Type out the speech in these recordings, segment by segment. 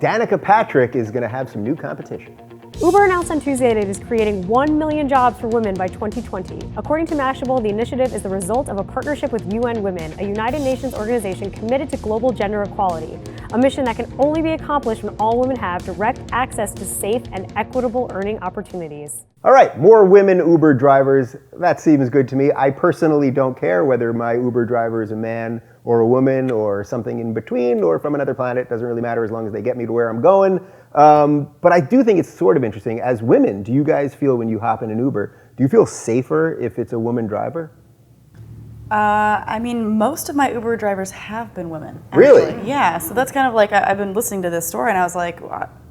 Danica Patrick is going to have some new competition. Uber announced on Tuesday that it is creating 1 million jobs for women by 2020. According to Mashable, the initiative is the result of a partnership with UN Women, a United Nations organization committed to global gender equality, a mission that can only be accomplished when all women have direct access to safe and equitable earning opportunities. All right, more women Uber drivers. That seems good to me. I personally don't care whether my Uber driver is a man or a woman or something in between or from another planet. Doesn't really matter as long as they get me to where I'm going. But I do think it's sort of interesting. As women, do you guys feel when you hop in an Uber, do you feel safer if it's a woman driver? I mean, most of my Uber drivers have been women. Actually. Really? Yeah, so that's kind of like, I've been listening to this story and I was like,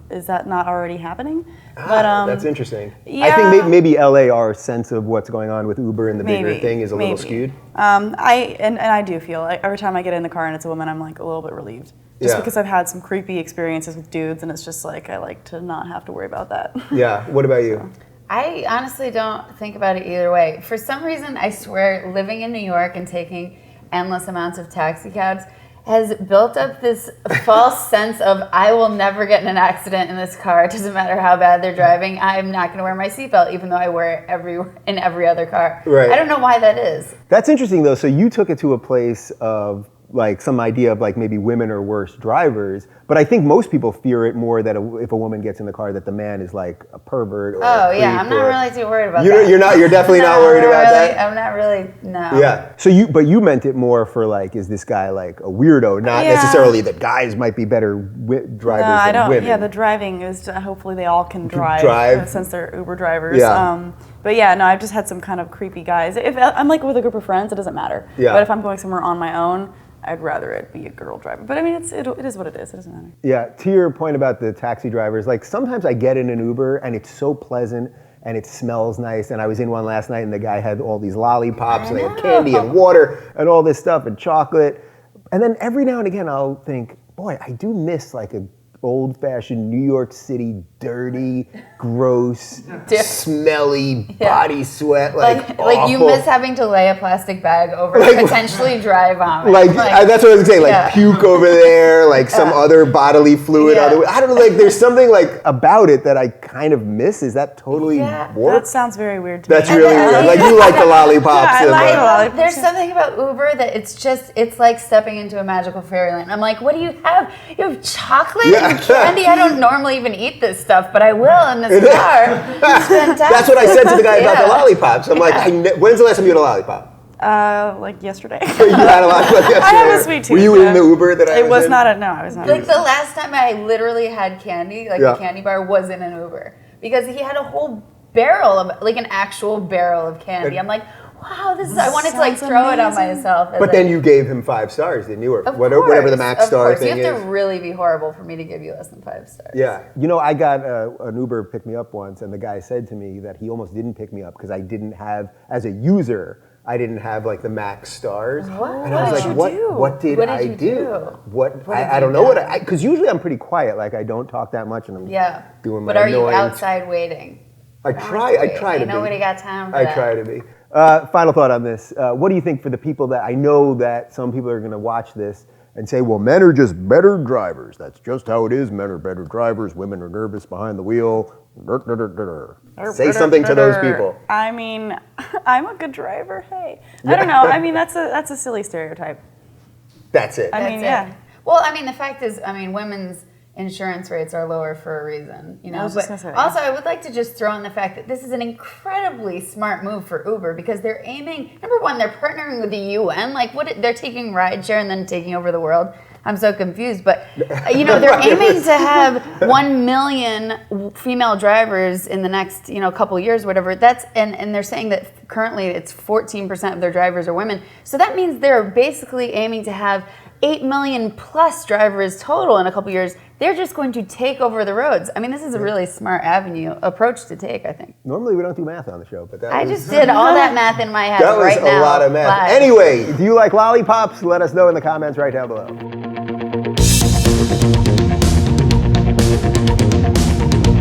is that not already happening? But that's interesting. Yeah, I think maybe LA, our sense of what's going on with Uber and the bigger thing is a little skewed. I do feel like every time I get in the car and it's a woman, I'm like a little bit relieved. Just because I've had some creepy experiences with dudes and it's just like, I like to not have to worry about that. Yeah, what about you? I honestly don't think about it either way. For some reason, I swear, living in New York and taking endless amounts of taxi cabs has built up this false sense of I will never get in an accident in this car. It doesn't matter how bad they're driving. I'm not going to wear my seatbelt, even though I wear it in every other car. Right. I don't know why that is. That's interesting, though. So you took it to a place of like some idea of like maybe women are worse drivers, but I think most people fear it more that if a woman gets in the car that the man is like a pervert or a creep. I'm not really too worried about that. You're definitely not worried about that? I'm not really, no. Yeah, so you meant it more for like, is this guy like a weirdo, not necessarily that guys might be better drivers than women. Yeah, the driving is, hopefully they all can drive. Since they're Uber drivers. Yeah. But yeah, no, I've just had some kind of creepy guys. If I'm like with a group of friends, it doesn't matter. Yeah. But if I'm going somewhere on my own, I'd rather it be a girl driver. But I mean, it is what it is. It doesn't matter. Yeah, to your point about the taxi drivers, like sometimes I get in an Uber and it's so pleasant and it smells nice. And I was in one last night and the guy had all these lollipops and they had candy and water and all this stuff and chocolate. And then every now and again I'll think, boy, I do miss like a old-fashioned New York City, dirty, gross, smelly body sweat, like you miss having to lay a plastic bag over potentially dry vomit. That's what I was saying, like puke over there, like some other bodily fluid. I don't know, like there's something like about it that I kind of miss. Is that totally warped? That sounds very weird to me. That's really weird. Like you like the lollipops. I like lollipops. There's something about Uber that it's like stepping into a magical fairyland. I'm like, what do you have? You have chocolate and candy. I don't normally even eat this stuff, but I will in this car. It's fantastic. That's what I said to the guy about the lollipops. I'm like, when's the last time you had a lollipop? Like yesterday. So you had a lollipop yesterday? I have a sweet tooth. Were you in the Uber that I was in? I was not. Like the last time I literally had candy, like a candy bar, was in an Uber. Because he had a whole barrel of, like an actual barrel of candy. I'm like, wow, I wanted to like throw it on myself. But then you gave him 5 stars, didn't you? Or whatever the max star thing is. You have to really be horrible for me to give you less than 5 stars. Yeah. You know, I got an Uber pick me up once, and the guy said to me that he almost didn't pick me up because I didn't have, as a user, I didn't have like the max stars. What? And I was like, what did I do? I don't know because usually I'm pretty quiet, like I don't talk that much and I'm doing my But are you annoying outside waiting? I try to be. Nobody got time for that. I try to be. Final thought on this. What do you think for the people that, I know that some people are going to watch this and say, well, men are just better drivers. That's just how it is. Men are better drivers. Women are nervous behind the wheel. Say something to those people. I mean, I'm a good driver. Hey. I don't know. I mean, that's a silly stereotype. That's it. I mean, Well, I mean, the fact is, women's insurance rates are lower for a reason, you know. But also, I would like to just throw in the fact that this is an incredibly smart move for Uber because they're aiming. Number one, they're partnering with the UN. Like, they're taking rideshare and then taking over the world. I'm so confused, but you know, they're aiming to have 1 million female drivers in the next, couple years, whatever. And they're saying that currently it's 14% of their drivers are women. So that means they're basically aiming to have 8 million plus drivers total in a couple years. They're just going to take over the roads. I mean, this is a really smart approach to take, I think. Normally we don't do math on the show, but I just did all that math in my head right now. That was a lot of math. Anyway, do you like lollipops? Let us know in the comments right down below.